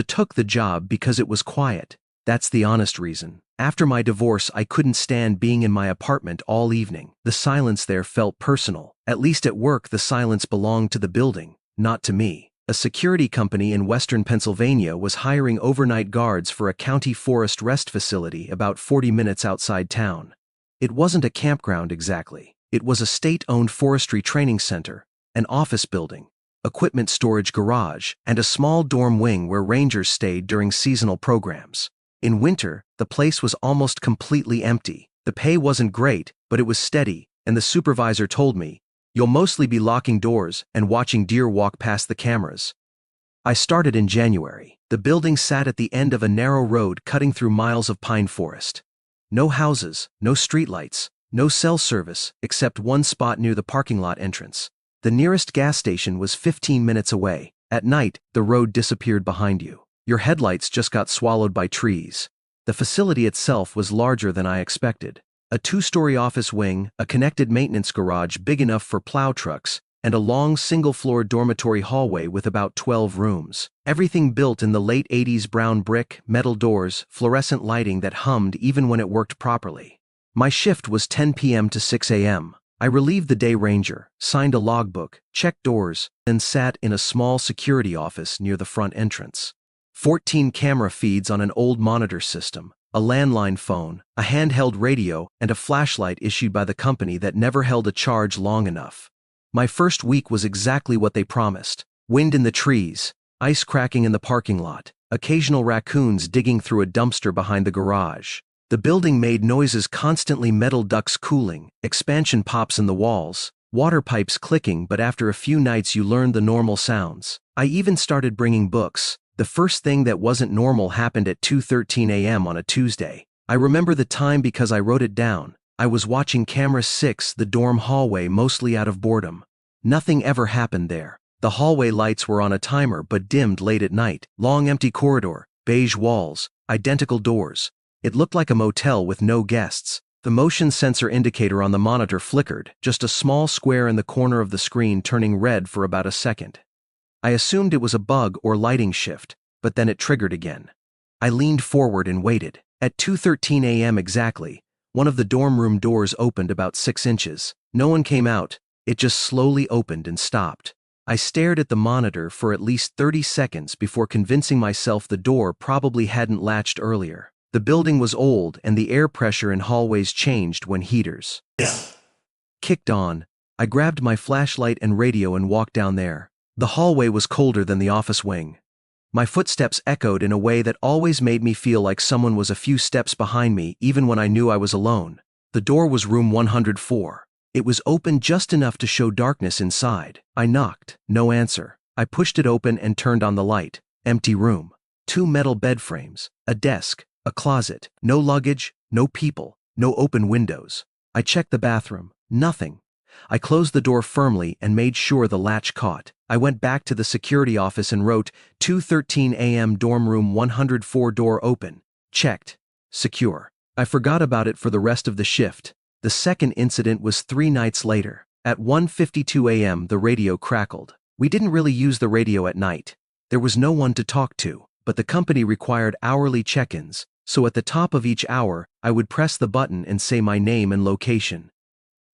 I took the job because it was quiet. That's the honest reason. After my divorce, I couldn't stand being in my apartment all evening. The silence there felt personal. At least at work, the silence belonged to the building, not to me. A security company in western Pennsylvania was hiring overnight guards for a county forest rest facility about 40 minutes outside town. It wasn't a campground exactly. It was a state-owned forestry training center, an office building, equipment storage garage, and a small dorm wing where rangers stayed during seasonal programs. In winter, the place was almost completely empty. The pay wasn't great, but it was steady, and the supervisor told me, "You'll mostly be locking doors and watching deer walk past the cameras." I started in January. The building sat at the end of a narrow road cutting through miles of pine forest. No houses, no streetlights, no cell service, except one spot near the parking lot entrance. The nearest gas station was 15 minutes away. At night, the road disappeared behind you. Your headlights just got swallowed by trees. The facility itself was larger than I expected. A 2-story office wing, a connected maintenance garage big enough for plow trucks, and a long single-floor dormitory hallway with about 12 rooms. Everything built in the late 80s, brown brick, metal doors, fluorescent lighting that hummed even when it worked properly. My shift was 10 p.m. to 6 a.m. I relieved the day ranger, signed a logbook, checked doors, and sat in a small security office near the front entrance. 14 camera feeds on an old monitor system, a landline phone, a handheld radio, and a flashlight issued by the company that never held a charge long enough. My first week was exactly what they promised. Wind in the trees, ice cracking in the parking lot, occasional raccoons digging through a dumpster behind the garage. The building made noises constantly, metal ducts cooling, expansion pops in the walls, water pipes clicking, but after a few nights you learned the normal sounds. I even started bringing books. The first thing that wasn't normal happened at 2:13 a.m. on a Tuesday. I remember the time because I wrote it down. I was watching camera 6, the dorm hallway, mostly out of boredom. Nothing ever happened there. The hallway lights were on a timer but dimmed late at night. Long empty corridor, beige walls, identical doors. It looked like a motel with no guests. The motion sensor indicator on the monitor flickered, just a small square in the corner of the screen turning red for about a second. I assumed it was a bug or lighting shift, but then it triggered again. I leaned forward and waited. At 2:13 a.m. exactly, one of the dorm room doors opened about 6 inches. No one came out. It just slowly opened and stopped. I stared at the monitor for at least 30 seconds before convincing myself the door probably hadn't latched earlier. The building was old and the air pressure in hallways changed when heaters kicked on. I grabbed my flashlight and radio and walked down there. The hallway was colder than the office wing. My footsteps echoed in a way that always made me feel like someone was a few steps behind me, even when I knew I was alone. The door was room 104. It was open just enough to show darkness inside. I knocked. No answer. I pushed it open and turned on the light. Empty room. 2 metal bed frames, a desk, a closet. No luggage, no people, no open windows. I checked the bathroom. Nothing. I closed the door firmly and made sure the latch caught. I went back to the security office and wrote, 2:13 a.m. dorm room 104, door open. Checked. Secure. I forgot about it for the rest of the shift. The second incident was 3 nights later. At 1:52 a.m. the radio crackled. We didn't really use the radio at night. There was no one to talk to, but the company required hourly check-ins, so at the top of each hour, I would press the button and say my name and location.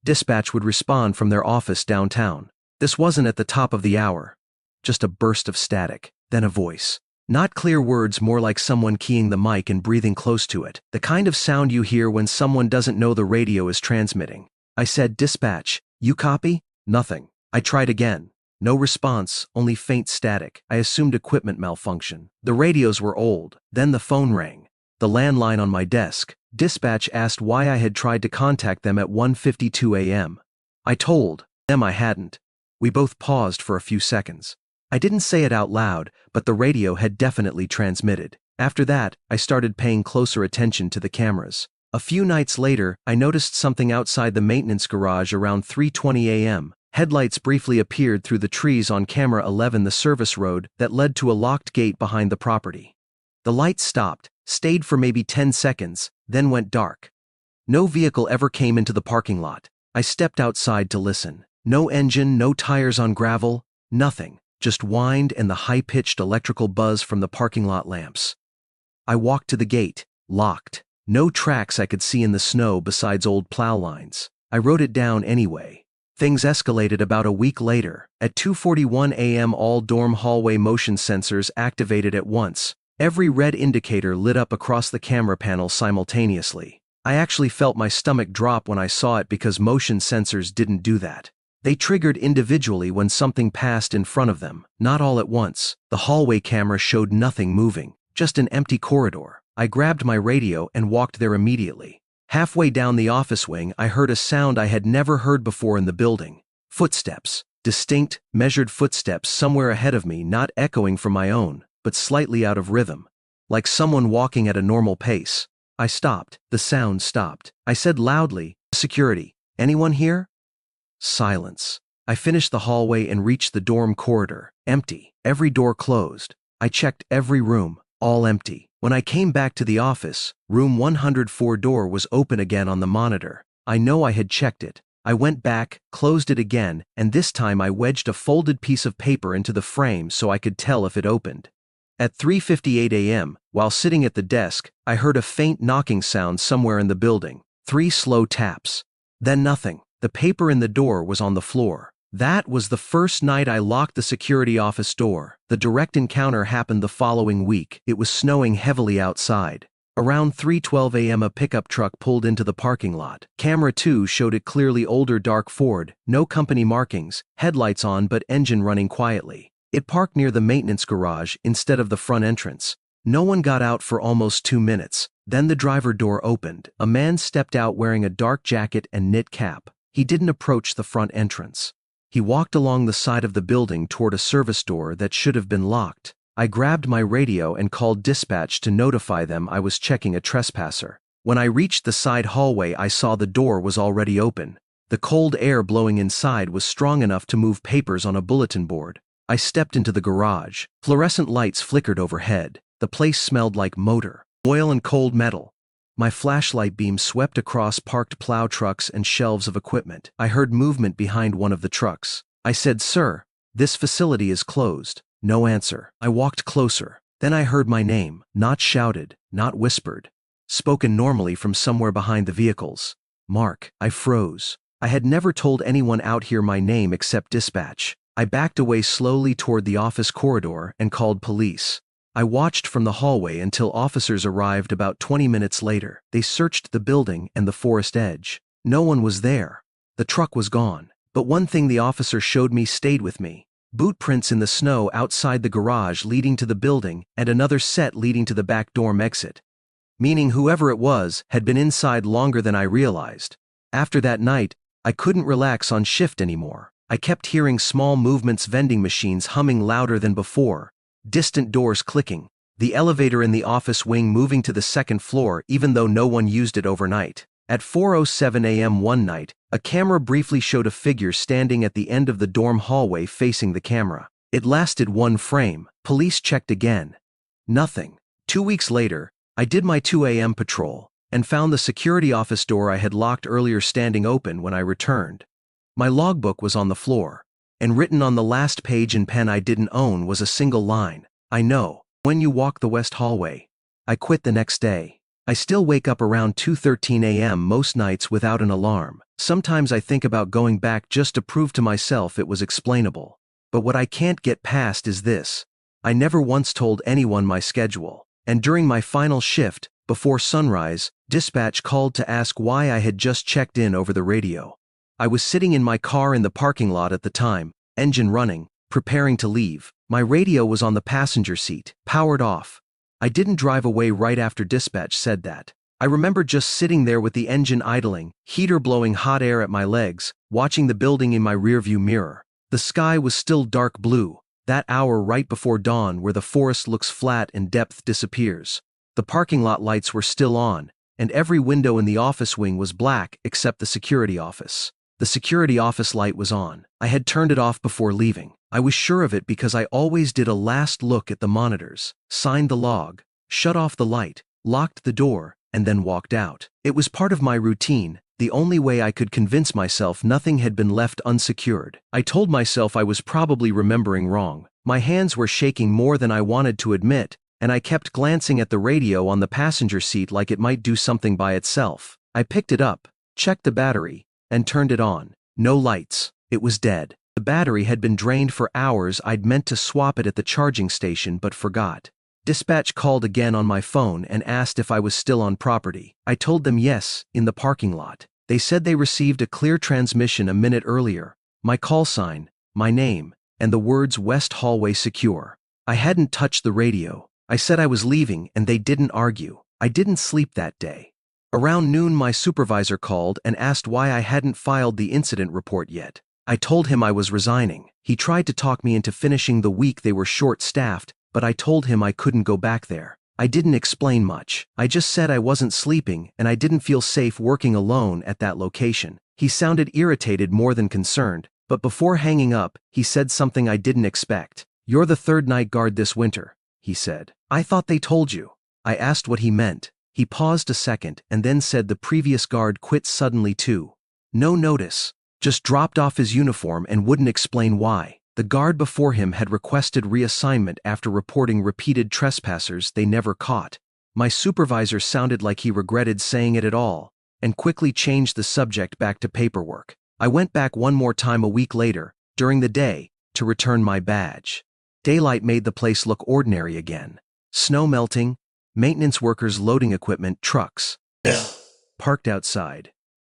Dispatch would respond from their office downtown. This wasn't at the top of the hour. Just a burst of static, then a voice. Not clear words, more like someone keying the mic and breathing close to it. The kind of sound you hear when someone doesn't know the radio is transmitting. I said, "Dispatch, you copy?" Nothing. I tried again. No response, only faint static. I assumed equipment malfunction. The radios were old. Then the phone rang. The landline on my desk. Dispatch asked why I had tried to contact them at 1:52 a.m. I told them I hadn't. We both paused for a few seconds. I didn't say it out loud, but the radio had definitely transmitted. After that, I started paying closer attention to the cameras. A few nights later, I noticed something outside the maintenance garage around 3:20 a.m. Headlights briefly appeared through the trees on camera 11, the service road that led to a locked gate behind the property. The lights stopped, stayed for maybe 10 seconds, then went dark. No vehicle ever came into the parking lot. I stepped outside to listen. No engine, no tires on gravel, nothing. just wind and the high-pitched electrical buzz from the parking lot lamps. I walked to the gate, locked. No tracks I could see in the snow besides old plow lines. I wrote it down anyway. Things escalated about a week later. At 2:41 a.m. all dorm hallway motion sensors activated at once. Every red indicator lit up across the camera panel simultaneously. I actually felt my stomach drop when I saw it because motion sensors didn't do that. They triggered individually when something passed in front of them, not all at once. The hallway camera showed nothing moving, just an empty corridor. I grabbed my radio and walked there immediately. Halfway down the office wing, I heard a sound I had never heard before in the building. Footsteps. Distinct, measured footsteps somewhere ahead of me, not echoing from my own, but slightly out of rhythm. Like someone walking at a normal pace. I stopped. The sound stopped. I said loudly, "Security. Anyone here?" Silence. I finished the hallway and reached the dorm corridor. Empty. Every door closed. I checked every room. All empty. When I came back to the office, room 104 door was open again on the monitor. I know I had checked it. I went back, closed it again, and this time I wedged a folded piece of paper into the frame so I could tell if it opened. At 3:58 a.m., while sitting at the desk, I heard a faint knocking sound somewhere in the building. 3 slow taps. Then nothing. The paper in the door was on the floor. That was the first night I locked the security office door. The direct encounter happened the following week. It was snowing heavily outside. Around 3:12 a.m. a pickup truck pulled into the parking lot. Camera 2 showed it clearly: older dark Ford, no company markings, headlights on but engine running quietly. It parked near the maintenance garage instead of the front entrance. No one got out for almost 2 minutes. Then the driver door opened. A man stepped out wearing a dark jacket and knit cap. He didn't approach the front entrance. He walked along the side of the building toward a service door that should have been locked. I grabbed my radio and called dispatch to notify them I was checking a trespasser. When I reached the side hallway, I saw the door was already open. The cold air blowing inside was strong enough to move papers on a bulletin board. I stepped into the garage. Fluorescent lights flickered overhead. The place smelled like motor, oil and cold metal. My flashlight beam swept across parked plow trucks and shelves of equipment. I heard movement behind one of the trucks. I said, "Sir, this facility is closed." No answer. I walked closer. Then I heard my name, not shouted, not whispered. Spoken normally from somewhere behind the vehicles. "Mark." I froze. I had never told anyone out here my name except dispatch. I backed away slowly toward the office corridor and called police. I watched from the hallway until officers arrived about 20 minutes later. They searched the building and the forest edge. No one was there. The truck was gone. But one thing the officer showed me stayed with me. Boot prints in the snow outside the garage leading to the building and another set leading to the back dorm exit. Meaning whoever it was had been inside longer than I realized. After that night, I couldn't relax on shift anymore. I kept hearing small movements, vending machines humming louder than before. Distant doors clicking, the elevator in the office wing moving to the second floor even though no one used it overnight. At 4:07 a.m. one night, a camera briefly showed a figure standing at the end of the dorm hallway facing the camera. It lasted 1 frame. Police checked again. Nothing. 2 weeks later, I did my 2 a.m. patrol and found the security office door I had locked earlier standing open when I returned. My logbook was on the floor. And written on the last page in pen I didn't own was a single line: "I know, when you walk the west hallway." I quit the next day. I still wake up around 2:13 a.m. most nights without an alarm. Sometimes I think about going back just to prove to myself it was explainable. But what I can't get past is this: I never once told anyone my schedule. And during my final shift, before sunrise, dispatch called to ask why I had just checked in over the radio. I was sitting in my car in the parking lot at the time, engine running, preparing to leave. My radio was on the passenger seat, powered off. I didn't drive away right after dispatch said that. I remember just sitting there with the engine idling, heater blowing hot air at my legs, watching the building in my rearview mirror. The sky was still dark blue, that hour right before dawn where the forest looks flat and depth disappears. The parking lot lights were still on, and every window in the office wing was black except the security office. The security office light was on. I had turned it off before leaving. I was sure of it because I always did a last look at the monitors, signed the log, shut off the light, locked the door, and then walked out. It was part of my routine, The only way I could convince myself nothing had been left unsecured. I told myself I was probably remembering wrong. My hands were shaking more than I wanted to admit, and I kept glancing at the radio on the passenger seat like it might do something by itself. I picked it up, checked the battery, and turned it on. No lights. It was dead. The battery had been drained for hours. I'd meant to swap it at the charging station but forgot. Dispatch called again on my phone and asked if I was still on property. I told them yes, in the parking lot. They said they received a clear transmission a minute earlier. My call sign, my name, and the words West Hallway Secure. I hadn't touched the radio. I said I was leaving and they didn't argue. I didn't sleep that day. Around noon my supervisor called and asked why I hadn't filed the incident report yet. I told him I was resigning. He tried to talk me into finishing the week. They were short-staffed, but I told him I couldn't go back there. I didn't explain much. I just said I wasn't sleeping and I didn't feel safe working alone at that location. He sounded irritated more than concerned, but before hanging up, he said something I didn't expect. "You're the third night guard this winter," he said. "I thought they told you." I asked what he meant. He paused a second and then said the previous guard quit suddenly too. No notice. Just dropped off his uniform and wouldn't explain why. The guard before him had requested reassignment after reporting repeated trespassers they never caught. My supervisor sounded like he regretted saying it at all, and quickly changed the subject back to paperwork. I went back one more time a week later, during the day, to return my badge. Daylight made the place look ordinary again. Snow melting, maintenance workers loading equipment, trucks parked outside.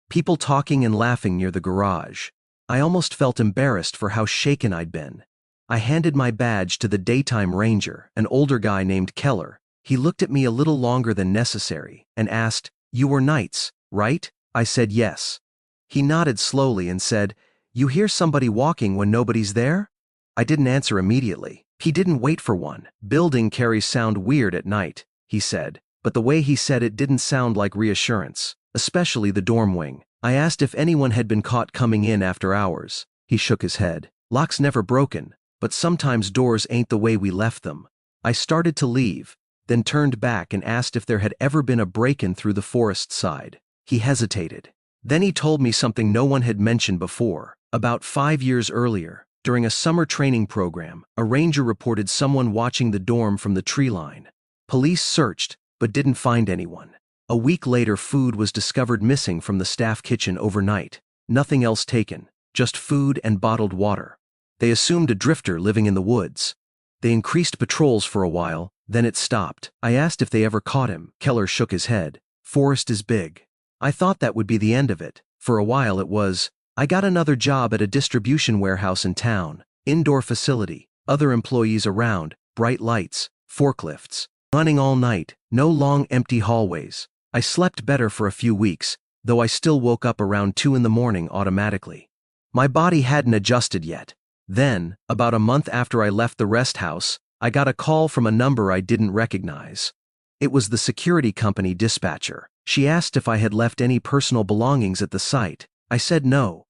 People talking and laughing near the garage. I almost felt embarrassed for how shaken I'd been. I handed my badge to the daytime ranger, an older guy named Keller. He looked at me a little longer than necessary and asked, "You were nights, right?" I said yes. He nodded slowly and said, "You hear somebody walking when nobody's there?" I didn't answer immediately. He didn't wait for one. "Building carries sound weird at night," he said, but the way he said it didn't sound like reassurance. Especially the dorm wing. I asked if anyone had been caught coming in after hours. He shook his head. "Locks never broken, but sometimes doors ain't the way we left them." I started to leave, then turned back and asked if there had ever been a break-in through the forest side. He hesitated. Then he told me something no one had mentioned before. About 5 years earlier, during a summer training program, a ranger reported someone watching the dorm from the tree line. Police searched, but didn't find anyone. A week later, food was discovered missing from the staff kitchen overnight. Nothing else taken, just food and bottled water. They assumed a drifter living in the woods. They increased patrols for a while, then it stopped. I asked if they ever caught him. Keller shook his head. "Forest is big." I thought that would be the end of it. For a while it was. I got another job at a distribution warehouse in town. Indoor facility, other employees around, bright lights, forklifts. Running all night, no long empty hallways. I slept better for a few weeks, though I still woke up around 2 in the morning automatically. My body hadn't adjusted yet. Then, about a month after I left the rest house, I got a call from a number I didn't recognize. It was the security company dispatcher. She asked if I had left any personal belongings at the site. I said no.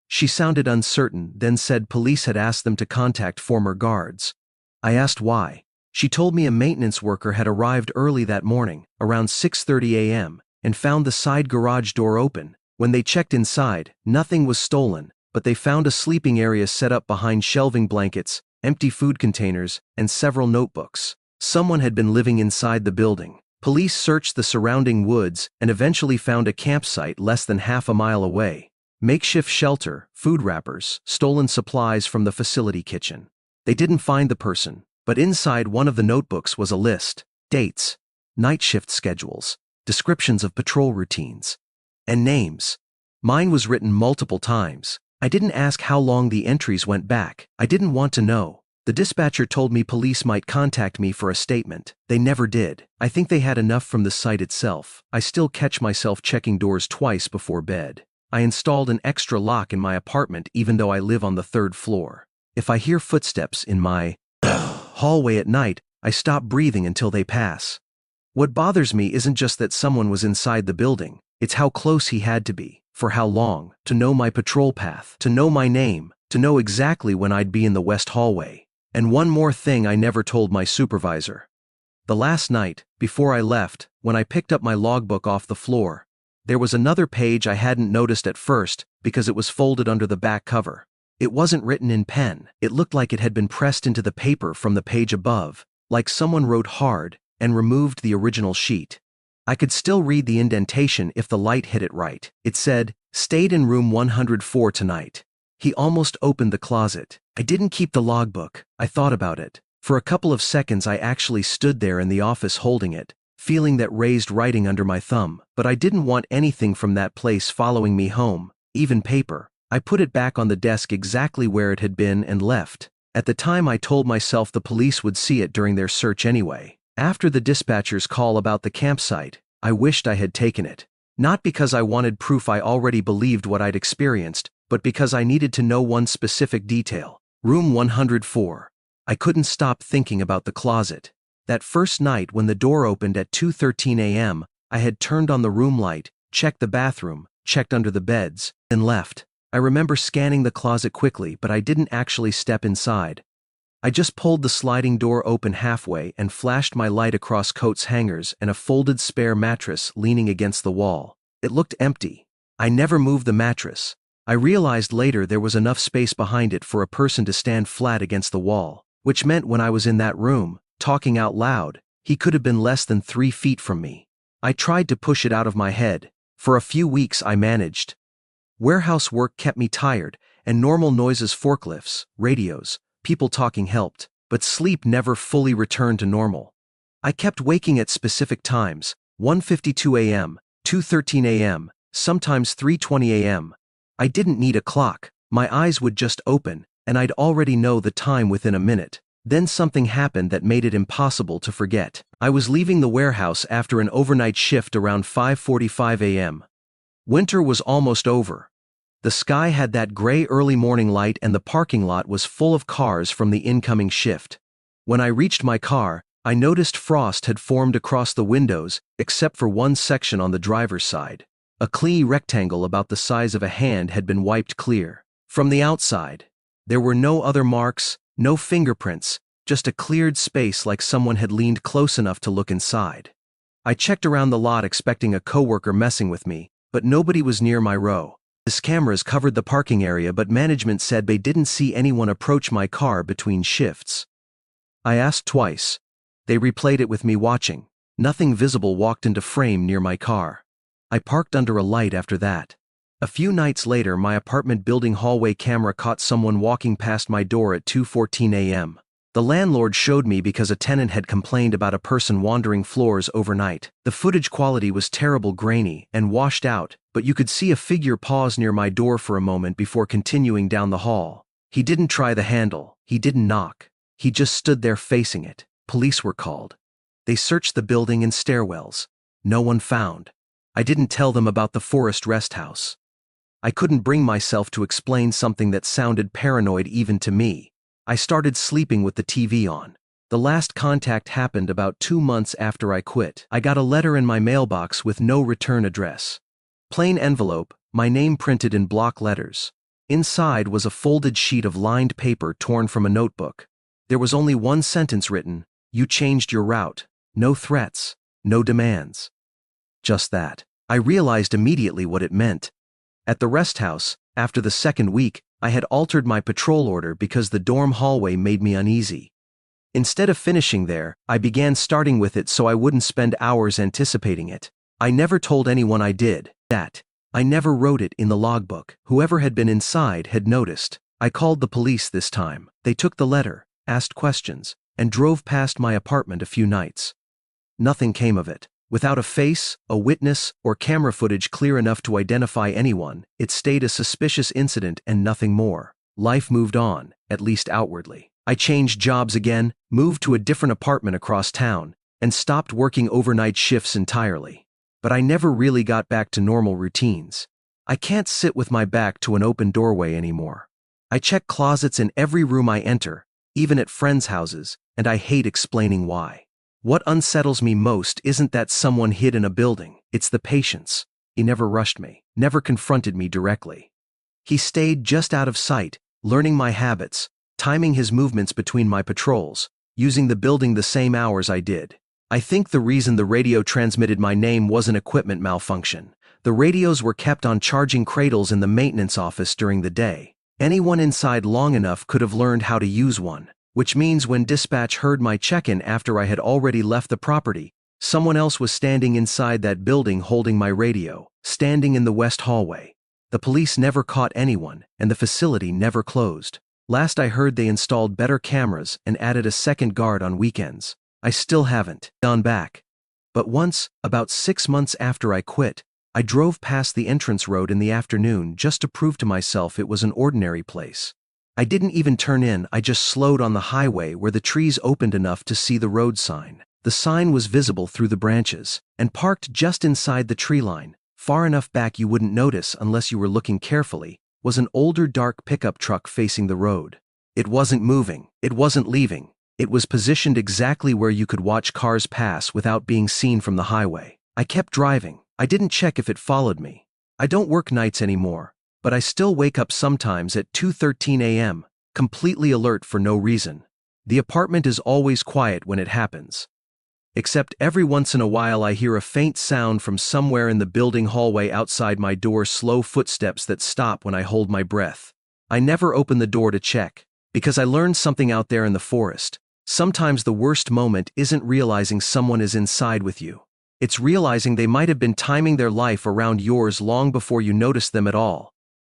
She sounded uncertain, then said police had asked them to contact former guards. I asked why. She told me a maintenance worker had arrived early that morning, around 6:30 a.m., and found the side garage door open. When they checked inside, nothing was stolen, but they found a sleeping area set up behind shelving blankets, empty food containers, and several notebooks. Someone had been living inside the building. Police searched the surrounding woods and eventually found a campsite less than half a mile away. Makeshift shelter, food wrappers, stolen supplies from the facility kitchen. They didn't find the person, but inside one of the notebooks was a list, dates, night shift schedules, descriptions of patrol routines, and names. Mine was written multiple times. I didn't ask how long the entries went back. I didn't want to know. The dispatcher told me police might contact me for a statement. They never did. I think they had enough from the site itself. I still catch myself checking doors twice before bed. I installed an extra lock in my apartment even though I live on the 3rd floor. If I hear footsteps in my hallway at night, I stop breathing until they pass. What bothers me isn't just that someone was inside the building, it's how close he had to be, for how long, to know my patrol path, to know my name, to know exactly when I'd be in the west hallway. And one more thing I never told my supervisor. The last night, before I left, when I picked up my logbook off the floor, There was another page I hadn't noticed at first because it was folded under the back cover. It wasn't written in pen. It looked like it had been pressed into the paper from the page above, like someone wrote hard and removed the original sheet. I could still read the indentation if the light hit it right. It said, "Stayed in room 104 tonight." He almost opened the closet. I didn't keep the logbook. I thought about it. For a couple of seconds I actually stood there in the office holding it, feeling that raised writing under my thumb, but I didn't want anything from that place following me home, even paper. I put it back on the desk exactly where it had been and left. At the time I told myself the police would see it during their search anyway. After the dispatcher's call about the campsite, I wished I had taken it. Not because I wanted proof I already believed what I'd experienced, but because I needed to know one specific detail. Room 104. I couldn't stop thinking about the closet. That first night when the door opened at 2:13 a.m., I had turned on the room light, checked the bathroom, checked under the beds, and left. I remember scanning the closet quickly, but I didn't actually step inside. I just pulled the sliding door open halfway and flashed my light across coats hangers and a folded spare mattress leaning against the wall. It looked empty. I never moved the mattress. I realized later there was enough space behind it for a person to stand flat against the wall, which meant when I was in that room, talking out loud, he could have been less than 3 feet from me. I tried to push it out of my head. For a few weeks I managed. Warehouse work kept me tired, and normal noises, forklifts, radios, people talking helped, but sleep never fully returned to normal. I kept waking at specific times, 1:52 a.m., 2:13 a.m., sometimes 3:20 a.m. I didn't need a clock. My eyes would just open, and I'd already know the time within a minute. Then something happened that made it impossible to forget. I was leaving the warehouse after an overnight shift around 5:45 a.m. Winter was almost over. The sky had that gray early morning light and the parking lot was full of cars from the incoming shift. When I reached my car, I noticed frost had formed across the windows, except for one section on the driver's side. A clean rectangle about the size of a hand had been wiped clear. From the outside, there were no other marks, no fingerprints, just a cleared space like someone had leaned close enough to look inside. I checked around the lot expecting a coworker messing with me, but nobody was near my row. The cameras covered the parking area, but management said they didn't see anyone approach my car between shifts. I asked twice. They replayed it with me watching. Nothing visible walked into frame near my car. I parked under a light after that. A few nights later, my apartment building hallway camera caught someone walking past my door at 2:14 a.m. The landlord showed me because a tenant had complained about a person wandering floors overnight. The footage quality was terrible, grainy, and washed out, but you could see a figure pause near my door for a moment before continuing down the hall. He didn't try the handle. He didn't knock. He just stood there facing it. Police were called. They searched the building and stairwells. No one found. I didn't tell them about the Forest Rest House. I couldn't bring myself to explain something that sounded paranoid even to me. I started sleeping with the TV on. The last contact happened about 2 months after I quit. I got a letter in my mailbox with no return address. Plain envelope, my name printed in block letters. Inside was a folded sheet of lined paper torn from a notebook. There was only one sentence written: "You changed your route. No threats, no demands." Just that. I realized immediately what it meant. At the rest house, after the second week, I had altered my patrol order because the dorm hallway made me uneasy. Instead of finishing there, I began starting with it so I wouldn't spend hours anticipating it. I never told anyone I did that. I never wrote it in the logbook. Whoever had been inside had noticed. I called the police this time. They took the letter, asked questions, and drove past my apartment a few nights. Nothing came of it. Without a face, a witness, or camera footage clear enough to identify anyone, it stayed a suspicious incident and nothing more. Life moved on, at least outwardly. I changed jobs again, moved to a different apartment across town, and stopped working overnight shifts entirely. But I never really got back to normal routines. I can't sit with my back to an open doorway anymore. I check closets in every room I enter, even at friends' houses, and I hate explaining why. What unsettles me most isn't that someone hid in a building, it's the patience. He never rushed me, never confronted me directly. He stayed just out of sight, learning my habits, timing his movements between my patrols, using the building the same hours I did. I think the reason the radio transmitted my name wasn't equipment malfunction. The radios were kept on charging cradles in the maintenance office during the day. Anyone inside long enough could have learned how to use one, which means when dispatch heard my check-in after I had already left the property, someone else was standing inside that building holding my radio, standing in the west hallway. The police never caught anyone, and the facility never closed. Last I heard, they installed better cameras and added a second guard on weekends. I still haven't gone back. But once, about 6 months after I quit, I drove past the entrance road in the afternoon just to prove to myself it was an ordinary place. I didn't even turn in, I just slowed on the highway where the trees opened enough to see the road sign. The sign was visible through the branches, and parked just inside the tree line, far enough back you wouldn't notice unless you were looking carefully, was an older dark pickup truck facing the road. It wasn't moving, it wasn't leaving. It was positioned exactly where you could watch cars pass without being seen from the highway. I kept driving. I didn't check if it followed me. I don't work nights anymore, but I still wake up sometimes at 2:13 a.m., completely alert for no reason. The apartment is always quiet when it happens. Except every once in a while I hear a faint sound from somewhere in the building hallway outside my door, slow footsteps that stop when I hold my breath. I never open the door to check, because I learned something out there in the forest. Sometimes the worst moment isn't realizing someone is inside with you. It's realizing they might have been timing their life around yours long before you noticed them at all.